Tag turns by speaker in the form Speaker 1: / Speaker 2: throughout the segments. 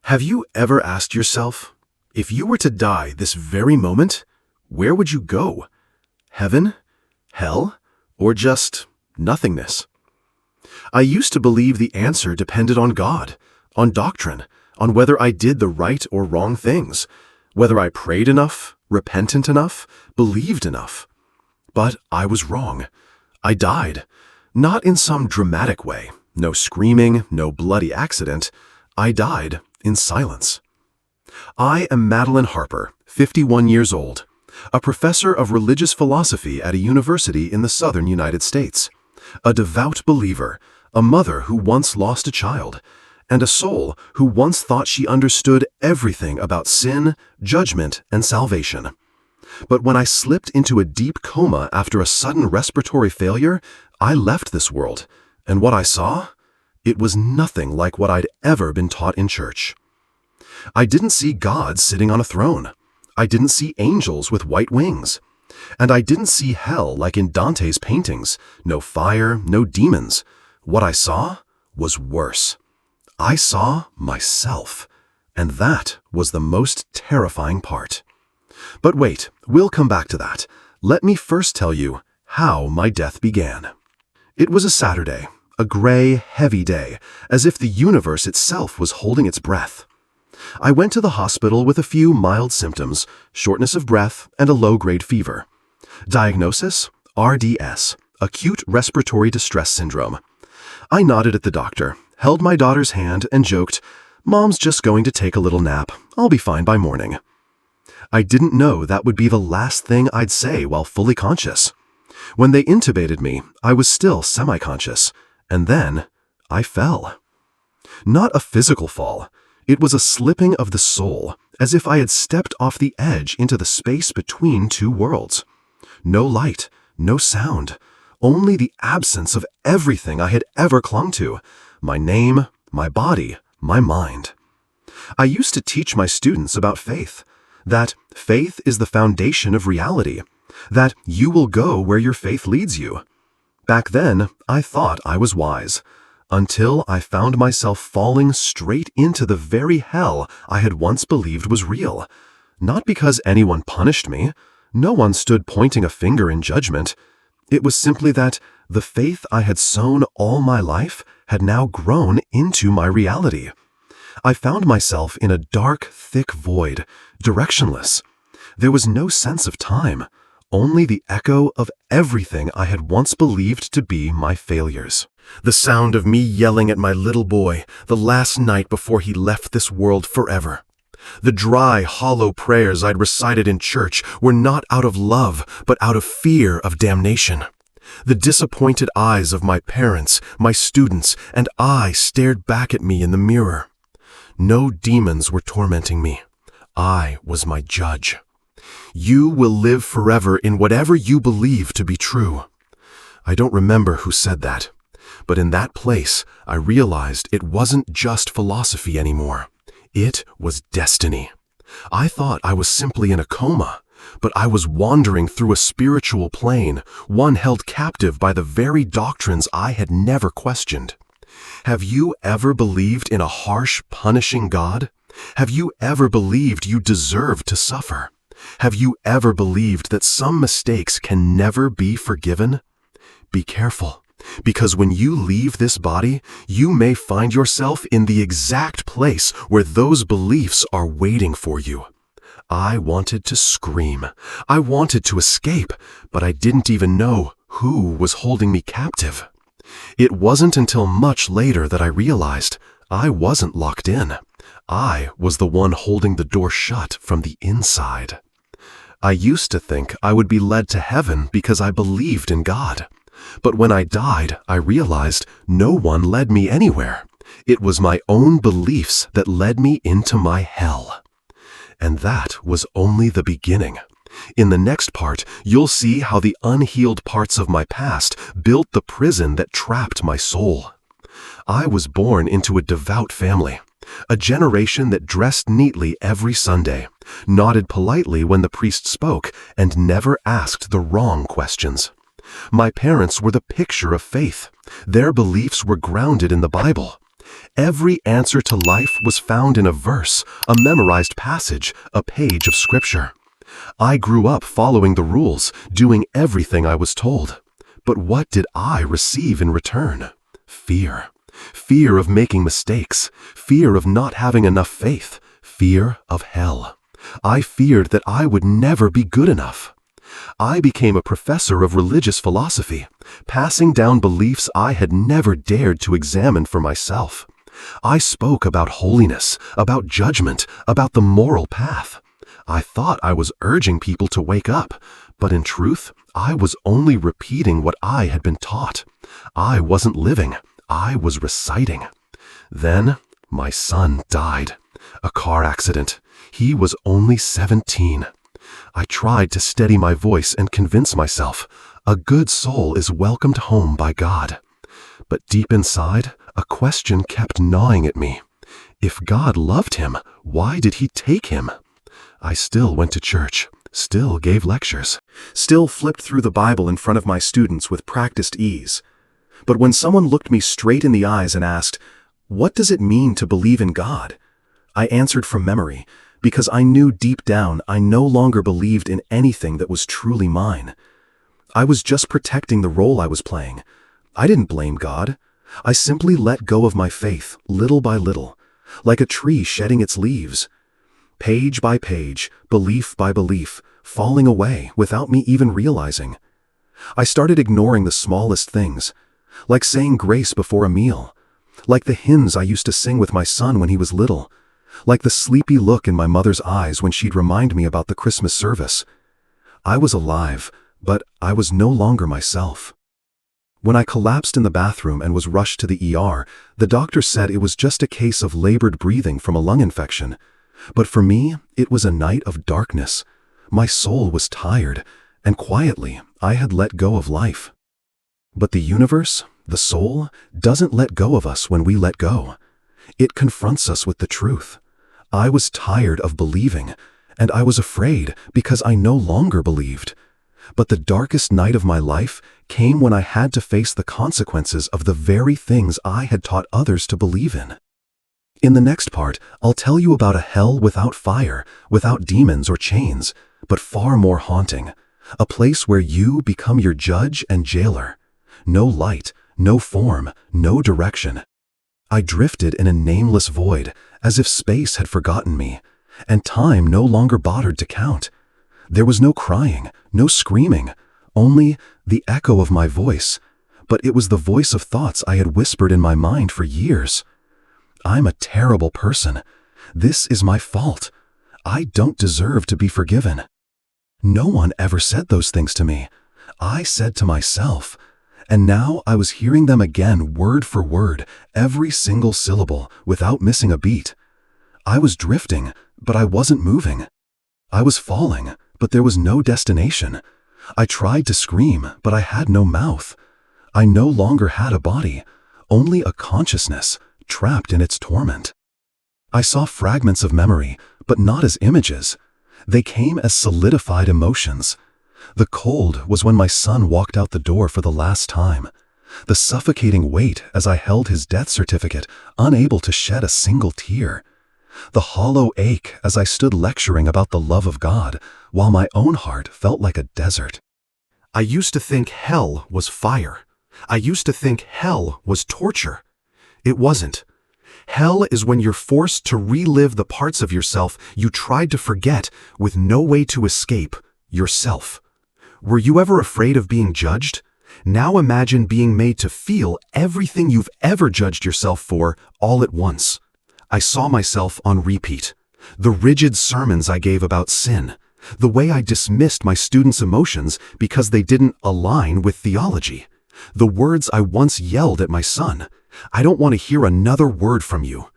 Speaker 1: Have you ever asked yourself, if you were to die this very moment, where would you go? Heaven? Hell? Or just nothingness? I used to believe the answer depended on God, on doctrine, on whether I did the right or wrong things, whether I prayed enough, repentant enough, believed enough. But I was wrong. I died. Not in some dramatic way. No screaming, no bloody accident. I died in silence. I am Madeline Harper, 51 years old, a professor of religious philosophy at a university in the southern United States, a devout believer, a mother who once lost a child, and a soul who once thought she understood everything about sin, judgment, and salvation. But when I slipped into a deep coma after a sudden respiratory failure, I left this world, and what I saw? It was nothing like what I'd ever been taught in church. I didn't see God sitting on a throne. I didn't see angels with white wings. And I didn't see hell like in Dante's paintings. No fire, no demons. What I saw was worse. I saw myself. And that was the most terrifying part. But wait, we'll come back to that. Let me first tell you how my death began. It was a Saturday, a gray, heavy day, as if the universe itself was holding its breath. I went to the hospital with a few mild symptoms, shortness of breath, and a low-grade fever. Diagnosis? RDS, acute respiratory distress syndrome. I nodded at the doctor, held my daughter's hand, and joked, "Mom's just going to take a little nap. I'll be fine by morning." I didn't know that would be the last thing I'd say while fully conscious. When they intubated me, I was still semi-conscious, and then I fell. Not a physical fall. It was a slipping of the soul, as if I had stepped off the edge into the space between two worlds. No light, no sound, only the absence of everything I had ever clung to: my name, my body, my mind. I used to teach my students about faith, that faith is the foundation of reality, that you will go where your faith leads you. Back then, I thought I was wise, until I found myself falling straight into the very hell I had once believed was real. Not because anyone punished me. No one stood pointing a finger in judgment. It was simply that the faith I had sown all my life had now grown into my reality. I found myself in a dark, thick void, directionless. There was no sense of time, only the echo of everything I had once believed to be my failures. The sound of me yelling at my little boy the last night before he left this world forever. The dry, hollow prayers I'd recited in church were not out of love, but out of fear of damnation. The disappointed eyes of my parents, my students, and I stared back at me in the mirror. No demons were tormenting me. I was my judge. You will live forever in whatever you believe to be true. I don't remember who said that, but in that place, I realized it wasn't just philosophy anymore. It was destiny. I thought I was simply in a coma, but I was wandering through a spiritual plane, one held captive by the very doctrines I had never questioned. Have you ever believed in a harsh, punishing God? Have you ever believed you deserved to suffer? Have you ever believed that some mistakes can never be forgiven? Be careful, because when you leave this body, you may find yourself in the exact place where those beliefs are waiting for you. I wanted to scream. I wanted to escape, but I didn't even know who was holding me captive. It wasn't until much later that I realized I wasn't locked in. I was the one holding the door shut from the inside. I used to think I would be led to heaven because I believed in God. But when I died, I realized no one led me anywhere. It was my own beliefs that led me into my hell. And that was only the beginning. In the next part, you'll see how the unhealed parts of my past built the prison that trapped my soul. I was born into a devout family, a generation that dressed neatly every Sunday, nodded politely when the priest spoke, and never asked the wrong questions. My parents were the picture of faith. Their beliefs were grounded in the Bible. Every answer to life was found in a verse, a memorized passage, a page of scripture. I grew up following the rules, doing everything I was told. But what did I receive in return? Fear. Fear of making mistakes, fear of not having enough faith, fear of hell. I feared that I would never be good enough. I became a professor of religious philosophy, passing down beliefs I had never dared to examine for myself. I spoke about holiness, about judgment, about the moral path. I thought I was urging people to wake up, but in truth, I was only repeating what I had been taught. I wasn't living, I was reciting. Then, my son died. A car accident. He was only 17. I tried to steady my voice and convince myself, a good soul is welcomed home by God. But deep inside, a question kept gnawing at me. If God loved him, why did he take him? I still went to church, still gave lectures, still flipped through the Bible in front of my students with practiced ease. But when someone looked me straight in the eyes and asked, "What does it mean to believe in God?" I answered from memory, because I knew deep down I no longer believed in anything that was truly mine. I was just protecting the role I was playing. I didn't blame God. I simply let go of my faith, little by little, like a tree shedding its leaves. Page by page, belief by belief, falling away without me even realizing. I started ignoring the smallest things, like saying grace before a meal, like the hymns I used to sing with my son when he was little, like the sleepy look in my mother's eyes when she'd remind me about the Christmas service. I was alive, but I was no longer myself. When I collapsed in the bathroom and was rushed to the ER, the doctor said it was just a case of labored breathing from a lung infection. But for me, it was a night of darkness. My soul was tired, and quietly, I had let go of life. But the universe, the soul, doesn't let go of us when we let go. It confronts us with the truth. I was tired of believing, and I was afraid because I no longer believed. But the darkest night of my life came when I had to face the consequences of the very things I had taught others to believe in. In the next part, I'll tell you about a hell without fire, without demons or chains, but far more haunting. A place where you become your judge and jailer. No light, no form, no direction. I drifted in a nameless void, as if space had forgotten me, and time no longer bothered to count. There was no crying, no screaming, only the echo of my voice, but it was the voice of thoughts I had whispered in my mind for years. I'm a terrible person. This is my fault. I don't deserve to be forgiven. No one ever said those things to me. I said to myself, and now I was hearing them again word for word, every single syllable, without missing a beat. I was drifting, but I wasn't moving. I was falling, but there was no destination. I tried to scream, but I had no mouth. I no longer had a body, only a consciousness, trapped in its torment. I saw fragments of memory, but not as images. They came as solidified emotions. The cold was when my son walked out the door for the last time. The suffocating weight as I held his death certificate, unable to shed a single tear. The hollow ache as I stood lecturing about the love of God, while my own heart felt like a desert. I used to think hell was fire. I used to think hell was torture. It wasn't. Hell is when you're forced to relive the parts of yourself you tried to forget with no way to escape yourself. Were you ever afraid of being judged? Now imagine being made to feel everything you've ever judged yourself for all at once. I saw myself on repeat. The rigid sermons I gave about sin. The way I dismissed my students' emotions because they didn't align with theology. The words I once yelled at my son. I don't want to hear another word from you.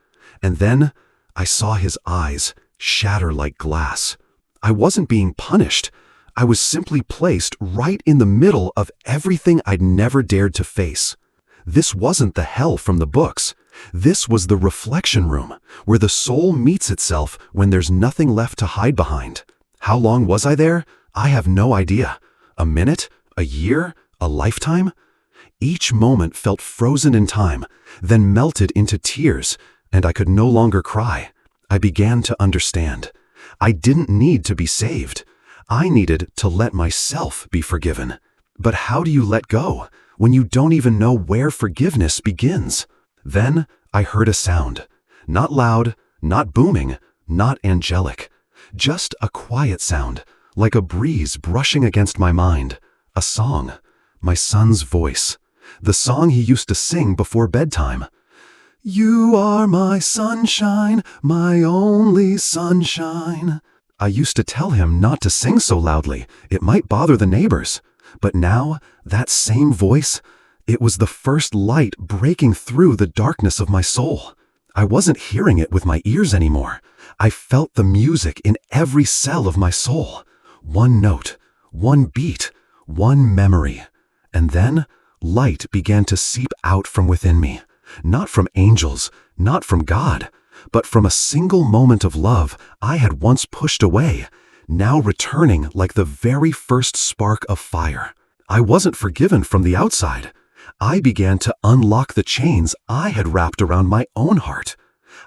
Speaker 1: And then I saw his eyes shatter like glass. I wasn't being punished. I was simply placed right in the middle of everything I'd never dared to face. This wasn't the hell from the books. This was the reflection room, where the soul meets itself when there's nothing left to hide behind. How long was I there? I have no idea. A minute? A year? A lifetime? Each moment felt frozen in time, then melted into tears, and I could no longer cry. I began to understand. I didn't need to be saved. I needed to let myself be forgiven. But how do you let go when you don't even know where forgiveness begins? Then I heard a sound. Not loud, not booming, not angelic. Just a quiet sound, like a breeze brushing against my mind. A song. My son's voice. The song he used to sing before bedtime. You are my sunshine, my only sunshine. I used to tell him not to sing so loudly. It might bother the neighbors. But now, that same voice, it was the first light breaking through the darkness of my soul. I wasn't hearing it with my ears anymore. I felt the music in every cell of my soul. One note, one beat, one memory. And then, light began to seep out from within me. Not from angels, not from God, but from a single moment of love I had once pushed away, now returning like the very first spark of fire. I wasn't forgiven from the outside. I began to unlock the chains I had wrapped around my own heart.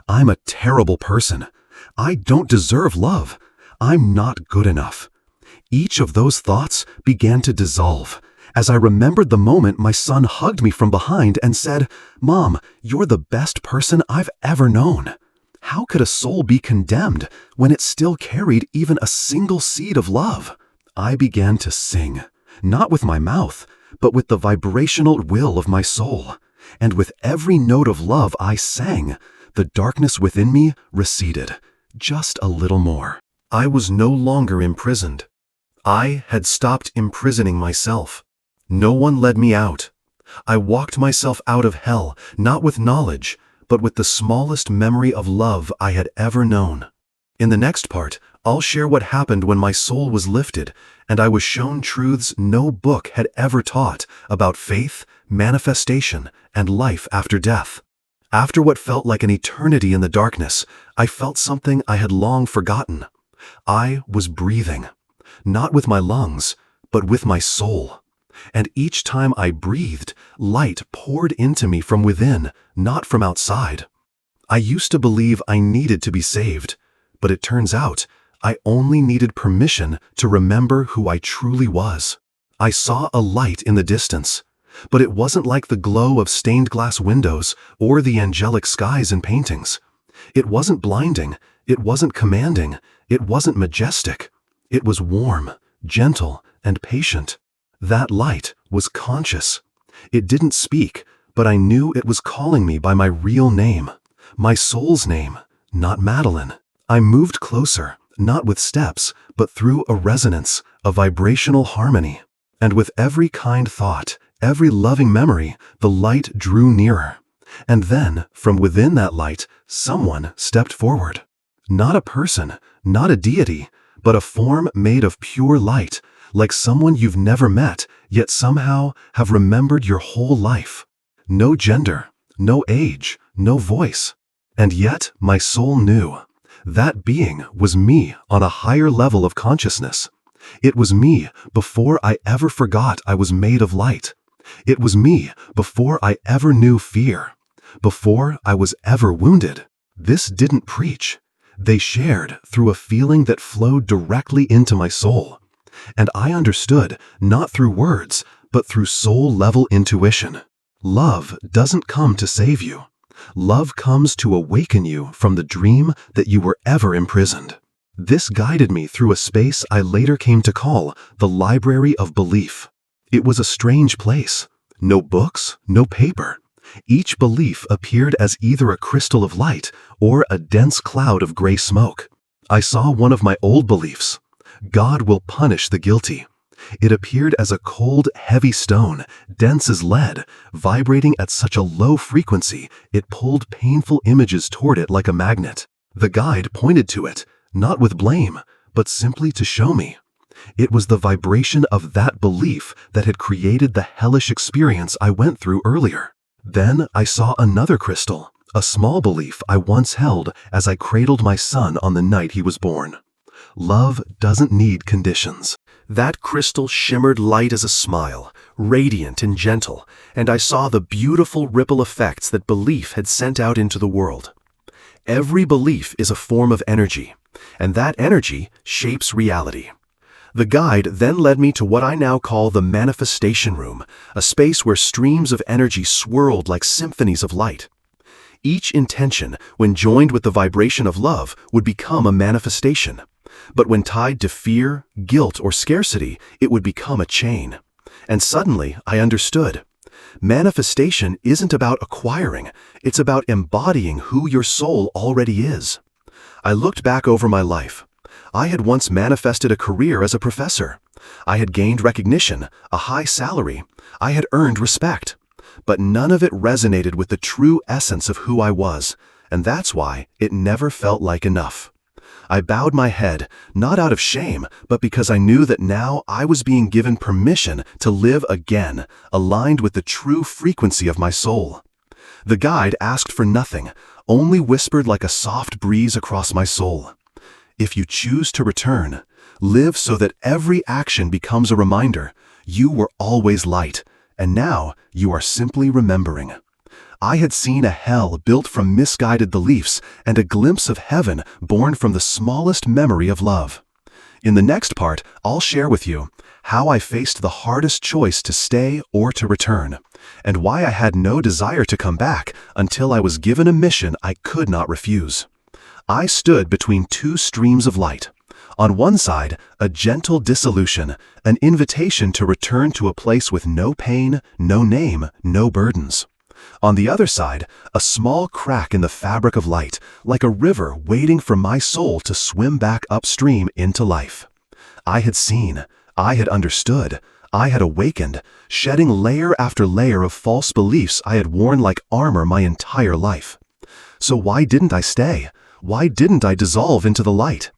Speaker 1: I'm a terrible person. I don't deserve love. I'm not good enough. Each of those thoughts began to dissolve as I remembered the moment my son hugged me from behind and said, "Mom, you're the best person I've ever known." How could a soul be condemned when it still carried even a single seed of love? I began to sing, not with my mouth, but with the vibrational will of my soul. And with every note of love I sang, the darkness within me receded, just a little more. I was no longer imprisoned. I had stopped imprisoning myself. No one led me out. I walked myself out of hell, not with knowledge, but with the smallest memory of love I had ever known. In the next part, I'll share what happened when my soul was lifted and I was shown truths no book had ever taught about faith, manifestation, and life after death. After what felt like an eternity in the darkness, I felt something I had long forgotten. I was breathing, not with my lungs, but with my soul. And each time I breathed, light poured into me from within, not from outside. I used to believe I needed to be saved, but it turns out I only needed permission to remember who I truly was. I saw a light in the distance, but it wasn't like the glow of stained glass windows or the angelic skies in paintings. It wasn't blinding, it wasn't commanding, it wasn't majestic. It was warm, gentle, and patient. That light was conscious. It didn't speak, but I knew it was calling me by my real name, my soul's name, not Madeline. I moved closer, not with steps, but through a resonance, a vibrational harmony. And with every kind thought, every loving memory, the light drew nearer. And then, from within that light, someone stepped forward. Not a person, not a deity, but a form made of pure light, like someone you've never met, yet somehow have remembered your whole life. No gender, no age, no voice. And yet my soul knew. That being was me on a higher level of consciousness. It was me before I ever forgot I was made of light. It was me before I ever knew fear, before I was ever wounded. This didn't preach. They shared through a feeling that flowed directly into my soul. And I understood not through words, but through soul-level intuition. Love doesn't come to save you. Love comes to awaken you from the dream that you were ever imprisoned. This guided me through a space I later came to call the Library of Belief. It was a strange place. No books, no paper. Each belief appeared as either a crystal of light or a dense cloud of gray smoke. I saw one of my old beliefs. God will punish the guilty. It appeared as a cold, heavy stone, dense as lead, vibrating at such a low frequency it pulled painful images toward it like a magnet. The guide pointed to it, not with blame, but simply to show me. It was the vibration of that belief that had created the hellish experience I went through earlier. Then I saw another crystal, a small belief I once held as I cradled my son on the night he was born. Love doesn't need conditions. That crystal shimmered light as a smile, radiant and gentle, and I saw the beautiful ripple effects that belief had sent out into the world. Every belief is a form of energy, and that energy shapes reality. The guide then led me to what I now call the manifestation room, a space where streams of energy swirled like symphonies of light. Each intention, when joined with the vibration of love, would become a manifestation. But when tied to fear, guilt, or scarcity, it would become a chain. And suddenly, I understood. Manifestation isn't about acquiring, it's about embodying who your soul already is. I looked back over my life. I had once manifested a career as a professor. I had gained recognition, a high salary. I had earned respect. But none of it resonated with the true essence of who I was, and that's why it never felt like enough. I bowed my head, not out of shame, but because I knew that now I was being given permission to live again, aligned with the true frequency of my soul. The guide asked for nothing, only whispered like a soft breeze across my soul. If you choose to return, live so that every action becomes a reminder. You were always light, and now you are simply remembering. I had seen a hell built from misguided beliefs and a glimpse of heaven born from the smallest memory of love. In the next part, I'll share with you how I faced the hardest choice to stay or to return, and why I had no desire to come back until I was given a mission I could not refuse. I stood between two streams of light. On one side, a gentle dissolution, an invitation to return to a place with no pain, no name, no burdens. On the other side, a small crack in the fabric of light, like a river waiting for my soul to swim back upstream into life. I had seen, I had understood, I had awakened, shedding layer after layer of false beliefs I had worn like armor my entire life. So why didn't I stay? Why didn't I dissolve into the light?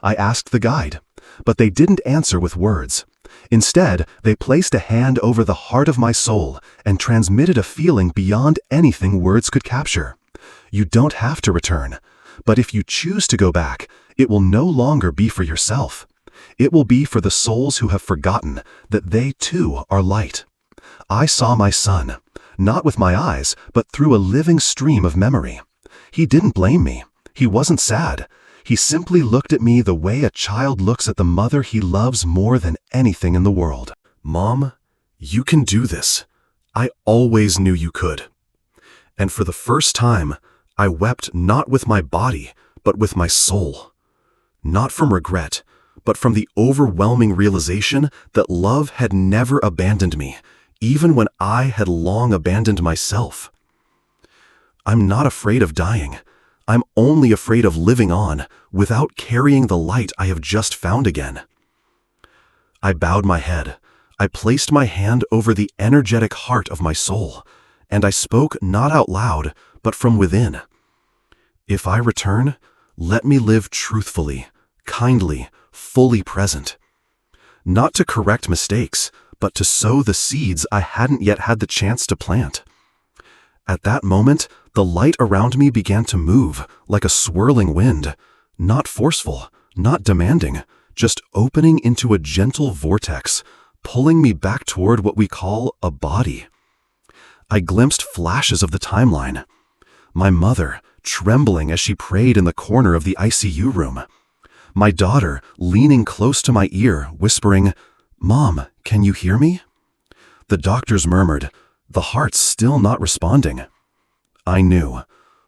Speaker 1: I asked the guide, but they didn't answer with words. Instead, they placed a hand over the heart of my soul and transmitted a feeling beyond anything words could capture. You don't have to return, but if you choose to go back, it will no longer be for yourself. It will be for the souls who have forgotten that they too are light. I saw my son, not with my eyes, but through a living stream of memory. He didn't blame me. He wasn't sad. He simply looked at me the way a child looks at the mother he loves more than anything in the world. Mom, you can do this. I always knew you could. And for the first time, I wept not with my body, but with my soul. Not from regret, but from the overwhelming realization that love had never abandoned me, even when I had long abandoned myself. I'm not afraid of dying. I'm only afraid of living on without carrying the light I have just found again. I bowed my head. I placed my hand over the energetic heart of my soul, and I spoke not out loud, but from within. If I return, let me live truthfully, kindly, fully present. Not to correct mistakes, but to sow the seeds I hadn't yet had the chance to plant. At that moment, the light around me began to move like a swirling wind, not forceful, not demanding, just opening into a gentle vortex, pulling me back toward what we call a body. I glimpsed flashes of the timeline. My mother, trembling as she prayed in the corner of the ICU room. My daughter, leaning close to my ear, whispering, "Mom, can you hear me?" The doctors murmured, the heart's still not responding. I knew,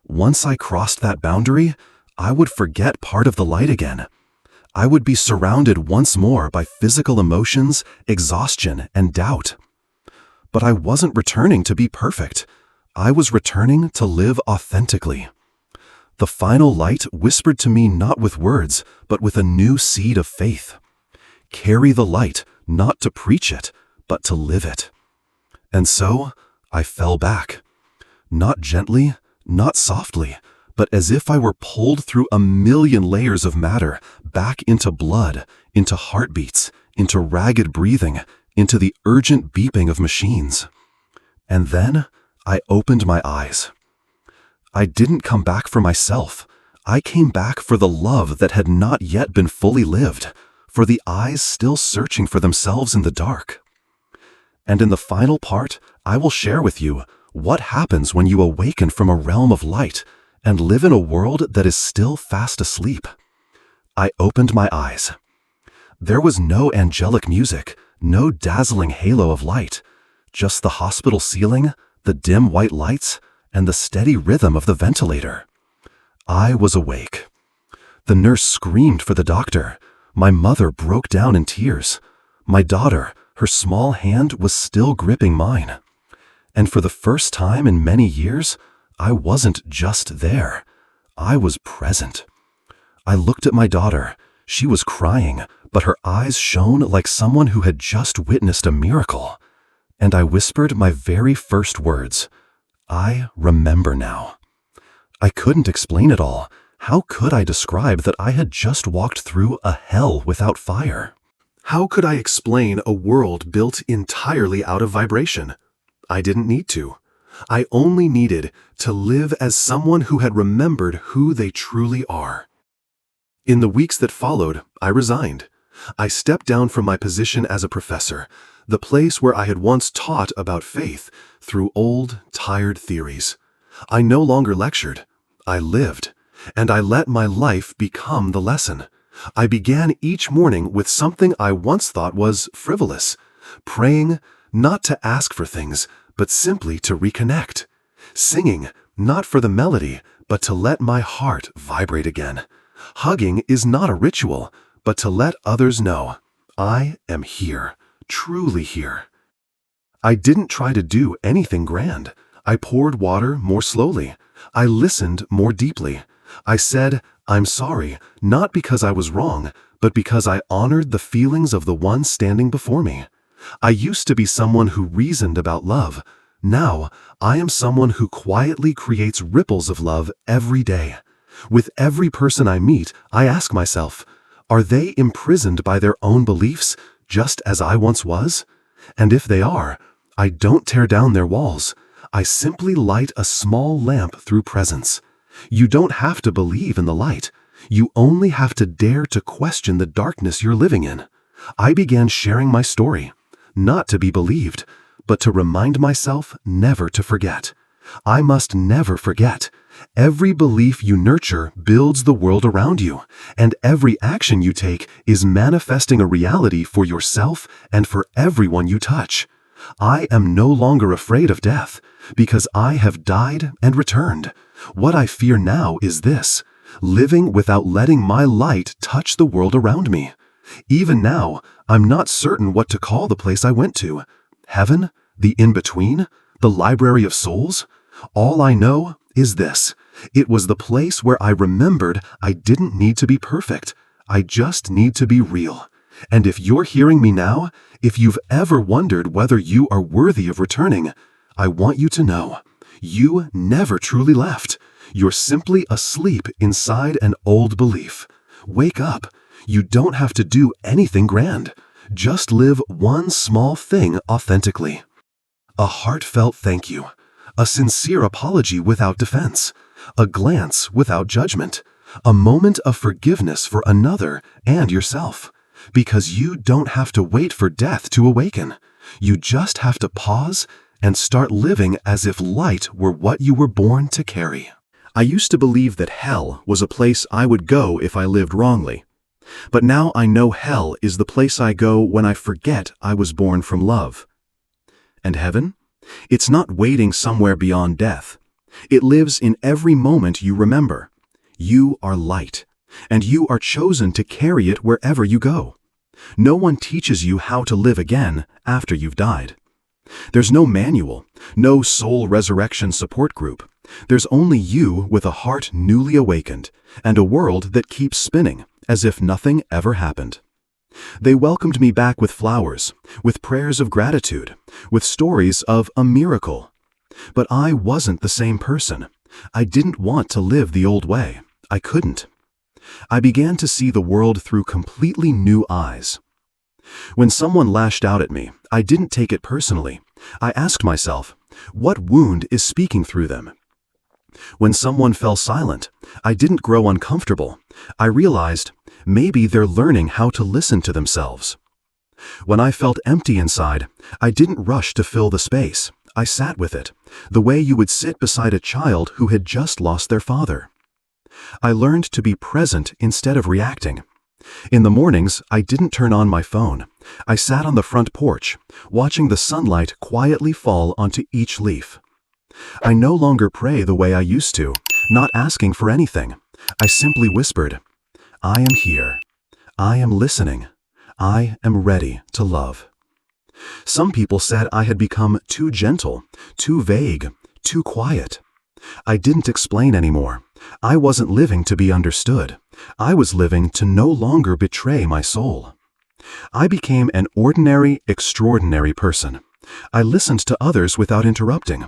Speaker 1: once I crossed that boundary, I would forget part of the light again. I would be surrounded once more by physical emotions, exhaustion, and doubt. But I wasn't returning to be perfect. I was returning to live authentically. The final light whispered to me not with words, but with a new seed of faith. Carry the light, not to preach it, but to live it. And so, I fell back. Not gently, not softly, but as if I were pulled through a million layers of matter, back into blood, into heartbeats, into ragged breathing, into the urgent beeping of machines. And then, I opened my eyes. I didn't come back for myself. I came back for the love that had not yet been fully lived, for the eyes still searching for themselves in the dark. And in the final part, I will share with you what happens when you awaken from a realm of light and live in a world that is still fast asleep. I opened my eyes. There was no angelic music, no dazzling halo of light, just the hospital ceiling, the dim white lights, and the steady rhythm of the ventilator. I was awake. The nurse screamed for the doctor. My mother broke down in tears. My daughter, her small hand was still gripping mine. And for the first time in many years, I wasn't just there. I was present. I looked at my daughter. She was crying, but her eyes shone like someone who had just witnessed a miracle. And I whispered my very first words. I remember now. I couldn't explain it all. How could I describe that I had just walked through a hell without fire? How could I explain a world built entirely out of vibration? I didn't need to. I only needed to live as someone who had remembered who they truly are. In the weeks that followed, I resigned. I stepped down from my position as a professor, the place where I had once taught about faith through old, tired theories. I no longer lectured. I lived, and I let my life become the lesson. I began each morning with something I once thought was frivolous, praying not to ask for things, but simply to reconnect, singing not for the melody, but to let my heart vibrate again. Hugging is not a ritual, but to let others know, I am here, truly here. I didn't try to do anything grand. I poured water more slowly. I listened more deeply. I said, I'm sorry, not because I was wrong, but because I honored the feelings of the one standing before me. I used to be someone who reasoned about love. Now, I am someone who quietly creates ripples of love every day. With every person I meet, I ask myself, are they imprisoned by their own beliefs, just as I once was? And if they are, I don't tear down their walls. I simply light a small lamp through presence. You don't have to believe in the light. You only have to dare to question the darkness you're living in. I began sharing my story, not to be believed, but to remind myself never to forget. I must never forget. Every belief you nurture builds the world around you, and every action you take is manifesting a reality for yourself and for everyone you touch. I am no longer afraid of death, because I have died and returned. What I fear now is this: living without letting my light touch the world around me. Even now, I'm not certain what to call the place I went to. Heaven? The in-between? The library of souls? All I know is this: it was the place where I remembered I didn't need to be perfect. I just need to be real. And if you're hearing me now, if you've ever wondered whether you are worthy of returning, I want you to know, you never truly left. You're simply asleep inside an old belief. Wake up. You don't have to do anything grand. Just live one small thing authentically. A heartfelt thank you. A sincere apology without defense. A glance without judgment. A moment of forgiveness for another and yourself. Because you don't have to wait for death to awaken. You just have to pause and start living as if light were what you were born to carry. I used to believe that hell was a place I would go if I lived wrongly. But now I know hell is the place I go when I forget I was born from love. And heaven? It's not waiting somewhere beyond death. It lives in every moment you remember. You are light, and you are chosen to carry it wherever you go. No one teaches you how to live again after you've died. There's no manual, no soul resurrection support group. There's only you with a heart newly awakened, and a world that keeps spinning, as if nothing ever happened. They welcomed me back with flowers, with prayers of gratitude, with stories of a miracle. But I wasn't the same person. I didn't want to live the old way. I couldn't. I began to see the world through completely new eyes. When someone lashed out at me, I didn't take it personally. I asked myself, what wound is speaking through them? When someone fell silent, I didn't grow uncomfortable. I realized maybe they're learning how to listen to themselves. When I felt empty inside, I didn't rush to fill the space. I sat with it, the way you would sit beside a child who had just lost their father. I learned to be present instead of reacting. In the mornings, I didn't turn on my phone. I sat on the front porch, watching the sunlight quietly fall onto each leaf. I no longer pray the way I used to, not asking for anything. I simply whispered, "I am here. I am listening. I am ready to love." Some people said I had become too gentle, too vague, too quiet. I didn't explain anymore. I wasn't living to be understood. I was living to no longer betray my soul. I became an ordinary, extraordinary person. I listened to others without interrupting.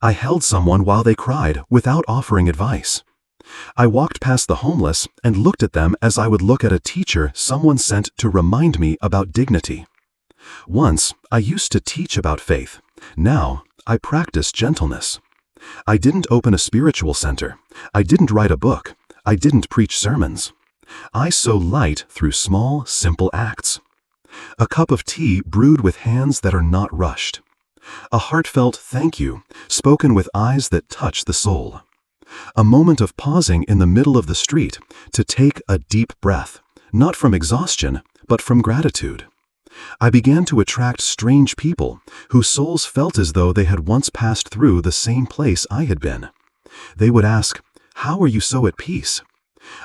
Speaker 1: I held someone while they cried without offering advice. I walked past the homeless and looked at them as I would look at a teacher someone sent to remind me about dignity. Once, I used to teach about faith. Now, I practice gentleness. I didn't open a spiritual center. I didn't write a book. I didn't preach sermons. I sow light through small, simple acts. A cup of tea brewed with hands that are not rushed. A heartfelt thank you, spoken with eyes that touch the soul. A moment of pausing in the middle of the street to take a deep breath, not from exhaustion, but from gratitude. I began to attract strange people whose souls felt as though they had once passed through the same place I had been. They would ask, "How are you so at peace?"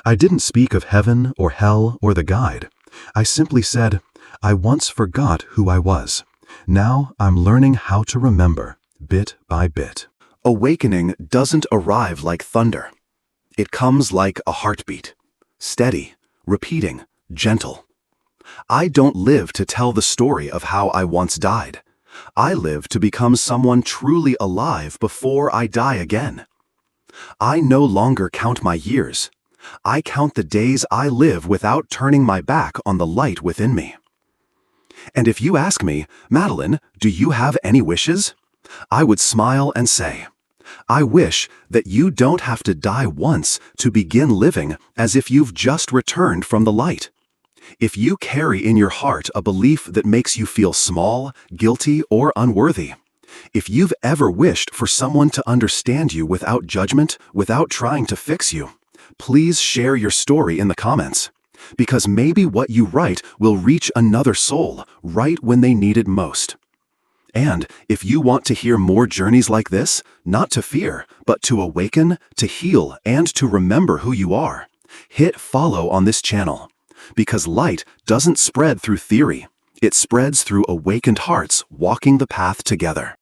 Speaker 1: I didn't speak of heaven or hell or the guide. I simply said, "I once forgot who I was. Now I'm learning how to remember, bit by bit." Awakening doesn't arrive like thunder. It comes like a heartbeat, steady, repeating, gentle. I don't live to tell the story of how I once died. I live to become someone truly alive before I die again. I no longer count my years. I count the days I live without turning my back on the light within me. And if you ask me, "Madeline, do you have any wishes?" I would smile and say, "I wish that you don't have to die once to begin living as if you've just returned from the light. If you carry in your heart a belief that makes you feel small, guilty, or unworthy, if you've ever wished for someone to understand you without judgment, without trying to fix you, please share your story in the comments. Because maybe what you write will reach another soul right when they need it most. And if you want to hear more journeys like this, not to fear, but to awaken, to heal, and to remember who you are, hit follow on this channel. Because light doesn't spread through theory. It spreads through awakened hearts walking the path together.